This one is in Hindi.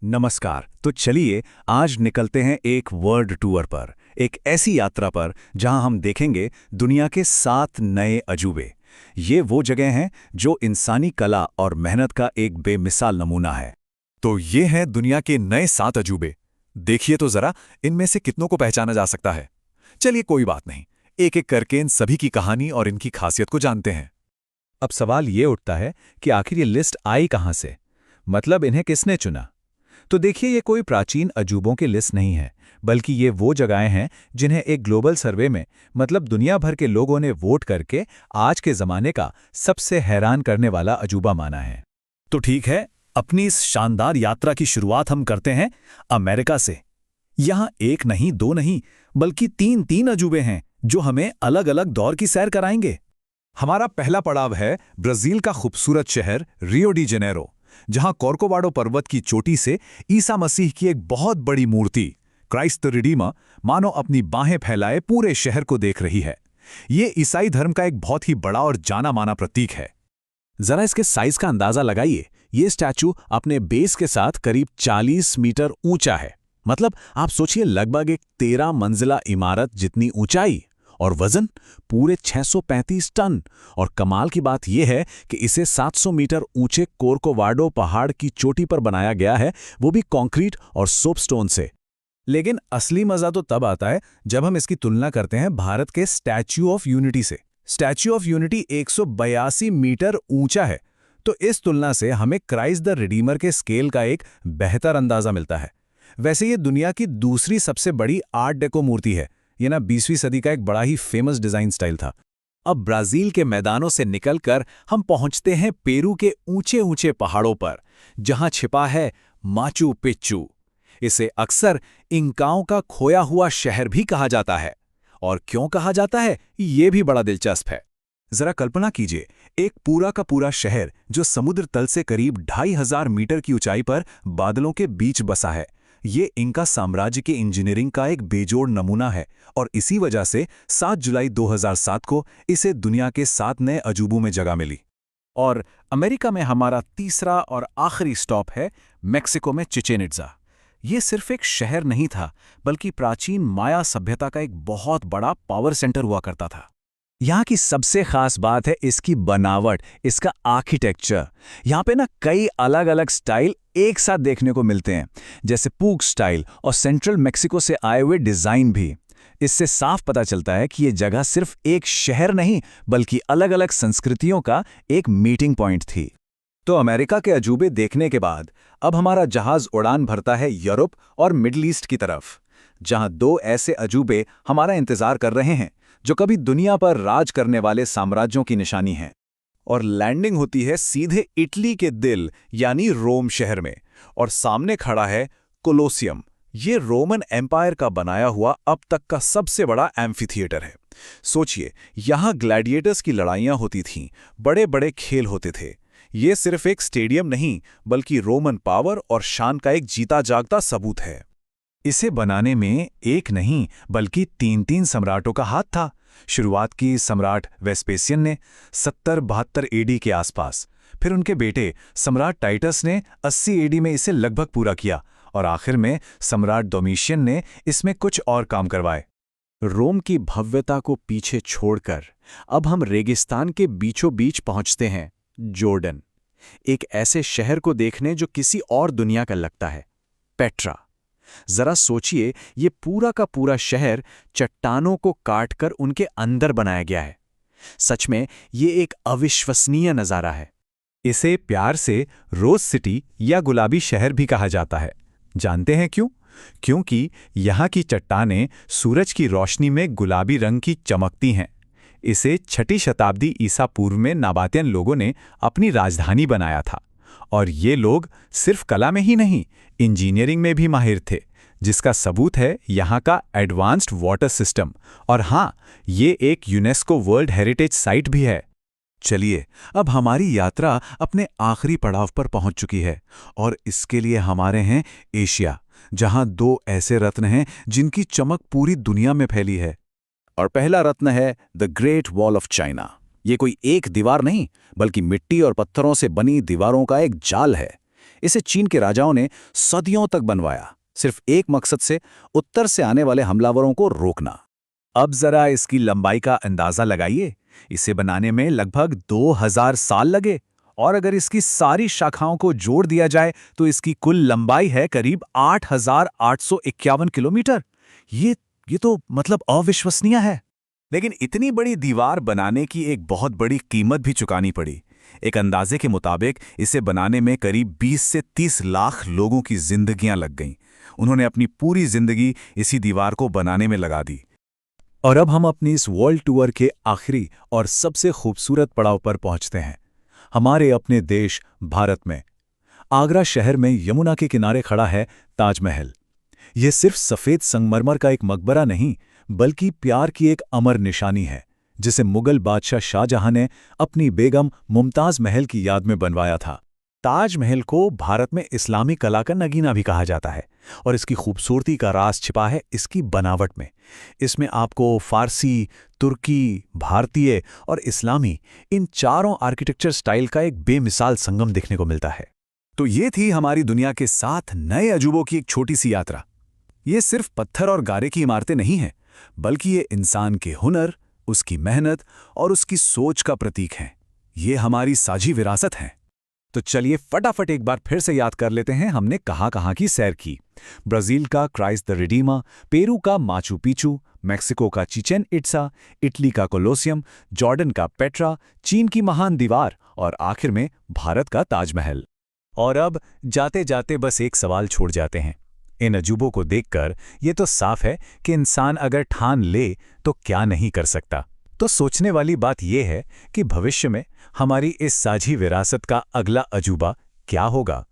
नमस्कार। तो चलिए आज निकलते हैं एक वर्ल्ड टूर पर, एक ऐसी यात्रा पर जहां हम देखेंगे दुनिया के 7 नए अजूबे। ये वो जगह हैं जो इंसानी कला और मेहनत का एक बेमिसाल नमूना है। तो ये हैं दुनिया के नए 7 अजूबे। देखिए तो जरा, इनमें से कितनों को पहचाना जा सकता है। चलिए कोई बात नहीं, एक एक करके इन सभी की कहानी और इनकी खासियत को जानते हैं। अब सवाल ये उठता है कि आखिर ये लिस्ट आई कहां से, मतलब इन्हें किसने चुना। तो देखिए, ये कोई प्राचीन अजूबों की लिस्ट नहीं है, बल्कि ये वो जगहें हैं जिन्हें एक ग्लोबल सर्वे में, मतलब दुनिया भर के लोगों ने वोट करके आज के ज़माने का सबसे हैरान करने वाला अजूबा माना है। तो ठीक है, अपनी इस शानदार यात्रा की शुरुआत हम करते हैं अमेरिका से। यहाँ एक नहीं, दो नहीं, बल्कि तीन तीन अजूबे हैं जो हमें अलग अलग दौर की सैर कराएंगे। हमारा पहला पड़ाव है ब्राजील का खूबसूरत शहर रियो डी जेनेरो, जहां कॉर्कोवाडो पर्वत की चोटी से ईसा मसीह की एक बहुत बड़ी मूर्ति क्राइस्ट द रिडीमर मानो अपनी बाहें फैलाए पूरे शहर को देख रही है। ये ईसाई धर्म का एक बहुत ही बड़ा और जाना माना प्रतीक है। जरा इसके साइज का अंदाजा लगाइए। ये स्टैचू अपने बेस के साथ करीब 40 मीटर ऊंचा है। मतलब आप सोचिए, लगभग एक 13 मंजिला इमारत जितनी ऊंचाई, और वजन पूरे 635 टन। और कमाल की बात यह है कि इसे 700 मीटर ऊंचे कोर्कोवाडो पहाड़ की चोटी पर बनाया गया है, वो भी कंक्रीट और सोपस्टोन से। लेकिन असली मजा तो तब आता है जब हम इसकी तुलना करते हैं भारत के स्टैच्यू ऑफ यूनिटी से। स्टैच्यू ऑफ यूनिटी 182 मीटर ऊंचा है, तो इस तुलना से हमें क्राइस्ट द रिडीमर के स्केल का एक बेहतर अंदाजा मिलता है। वैसे ये दुनिया की दूसरी सबसे बड़ी आर्ट डेको मूर्ति है। ये ना 20वीं सदी का एक बड़ा ही फेमस डिजाइन स्टाइल था। अब ब्राजील के मैदानों से निकलकर हम पहुंचते हैं पेरू के ऊंचे ऊंचे पहाड़ों पर, जहां छिपा है माचू पिच्चू। इसे अक्सर इंकाओं का खोया हुआ शहर भी कहा जाता है। और क्यों कहा जाता है, ये भी बड़ा दिलचस्प है। जरा कल्पना कीजिए, एक पूरा का पूरा शहर जो समुद्र तल से करीब 2500 मीटर की ऊंचाई पर बादलों के बीच बसा है। ये इंका साम्राज्य के इंजीनियरिंग का एक बेजोड़ नमूना है, और इसी वजह से 7 जुलाई 2007 को इसे दुनिया के 7 नए अजूबों में जगह मिली। और अमेरिका में हमारा तीसरा और आखिरी स्टॉप है मेक्सिको में चिचेन इट्जा। ये सिर्फ एक शहर नहीं था, बल्कि प्राचीन माया सभ्यता का एक बहुत बड़ा पावर सेंटर हुआ करता था। यहाँ की सबसे खास बात है इसकी बनावट, इसका आर्किटेक्चर। यहाँ पे ना कई अलग अलग स्टाइल एक साथ देखने को मिलते हैं, जैसे पूक स्टाइल और सेंट्रल मेक्सिको से आए हुए डिज़ाइन भी। इससे साफ पता चलता है कि ये जगह सिर्फ एक शहर नहीं, बल्कि अलग अलग संस्कृतियों का एक मीटिंग पॉइंट थी। तो अमेरिका के अजूबे देखने के बाद अब हमारा जहाज उड़ान भरता है यूरोप और मिडल ईस्ट की तरफ, जहां 2 ऐसे अजूबे हमारा इंतजार कर रहे हैं जो कभी दुनिया पर राज करने वाले साम्राज्यों की निशानी हैं। और लैंडिंग होती है सीधे इटली के दिल यानी रोम शहर में, और सामने खड़ा है कोलोसियम। ये रोमन एम्पायर का बनाया हुआ अब तक का सबसे बड़ा एम्फी थिएटर है। सोचिए, यहाँ ग्लैडिएटर्स की लड़ाइयाँ होती थीं, बड़े बड़े खेल होते थे। ये सिर्फ एक स्टेडियम नहीं, बल्कि रोमन पावर और शान का एक जीता जागता सबूत है। इसे बनाने में एक नहीं, बल्कि 3 सम्राटों का हाथ था। शुरुआत की सम्राट वेस्पेसियन ने 70-72 एडी के आसपास, फिर उनके बेटे सम्राट टाइटस ने 80 एडी में इसे लगभग पूरा किया, और आखिर में सम्राट डोमिशियन ने इसमें कुछ और काम करवाए। रोम की भव्यता को पीछे छोड़कर अब हम रेगिस्तान के बीचों बीच पहुंचते हैं, जॉर्डन। एक ऐसे शहर को देखने जो किसी और दुनिया का लगता है, पेट्रा। जरा सोचिए, ये पूरा का पूरा शहर चट्टानों को काटकर उनके अंदर बनाया गया है। सच में ये एक अविश्वसनीय नज़ारा है। इसे प्यार से रोज सिटी या गुलाबी शहर भी कहा जाता है। जानते हैं क्यों? क्योंकि यहाँ की चट्टानें सूरज की रोशनी में गुलाबी रंग की चमकती हैं। इसे 6ठी शताब्दी ईसा पूर्व में नाबातियन लोगों ने अपनी राजधानी बनाया था। और ये लोग सिर्फ कला में ही नहीं, इंजीनियरिंग में भी माहिर थे, जिसका सबूत है यहाँ का एडवांस्ड वाटर सिस्टम। और हाँ, ये एक यूनेस्को वर्ल्ड हेरिटेज साइट भी है। चलिए, अब हमारी यात्रा अपने आखिरी पड़ाव पर पहुंच चुकी है, और इसके लिए हमारे हैं एशिया, जहां 2 ऐसे रत्न हैं जिनकी चमक पूरी दुनिया में फैली है। और पहला रत्न है the great wall of China. ये कोई एक दीवार नहीं, बल्कि मिट्टी और पत्थरों से बनी दीवारों का एक जाल है। इसे चीन के राजाओं ने सदियों तक बनवाया, सिर्फ एक मकसद से, उत्तर से आने वाले हमलावरों को रोकना। अब जरा इसकी लंबाई का अंदाजा लगाइए। इसे बनाने में लगभग 2000 साल लगे, और अगर इसकी सारी शाखाओं को जोड़ दिया जाए तो इसकी कुल लंबाई है करीब 8851 किलोमीटर। ये तो मतलब अविश्वसनीय है। लेकिन इतनी बड़ी दीवार बनाने की एक बहुत बड़ी कीमत भी चुकानी पड़ी। एक अंदाजे के मुताबिक इसे बनाने में करीब 20 से 30 लाख लोगों की जिंदगियां लग गईं। उन्होंने अपनी पूरी जिंदगी इसी दीवार को बनाने में लगा दी। और अब हम अपनी इस वर्ल्ड टूर के आखिरी और सबसे खूबसूरत पड़ाव पर पहुंचते हैं, हमारे अपने देश भारत में। आगरा शहर में यमुना के किनारे खड़ा है ताजमहल। यह सिर्फ सफ़ेद संगमरमर का एक मकबरा नहीं, बल्कि प्यार की एक अमर निशानी है, जिसे मुगल बादशाह शाहजहां ने अपनी बेगम मुमताज़ महल की याद में बनवाया था। ताजमहल को भारत में इस्लामी कला का नगीना भी कहा जाता है, और इसकी खूबसूरती का राज छिपा है इसकी बनावट में। इसमें आपको फारसी, तुर्की, भारतीय और इस्लामी, इन चारों आर्किटेक्चर स्टाइल का एक बेमिसाल संगम देखने को मिलता है। तो ये थी हमारी दुनिया के 7 नए अजूबों की एक छोटी सी यात्रा। ये सिर्फ पत्थर और गारे की इमारतें नहीं हैं, बल्कि ये इंसान के हुनर, उसकी मेहनत और उसकी सोच का प्रतीक हैं। ये हमारी साझी विरासत है। तो चलिए फटाफट एक बार फिर से याद कर लेते हैं हमने कहाँ की सैर की। ब्राजील का क्राइस्ट द रिडीमर, पेरू का माचू पिचू, मेक्सिको का चिचेन इट्जा, इटली का कोलोसियम, जॉर्डन का पेट्रा, चीन की महान दीवार और आखिर में भारत का ताजमहल। और अब जाते जाते बस एक सवाल छोड़ जाते हैं। इन अजूबों को देखकर ये तो साफ है कि इंसान अगर ठान ले तो क्या नहीं कर सकता। तो सोचने वाली बात यह है कि भविष्य में हमारी इस साझी विरासत का अगला अजूबा क्या होगा।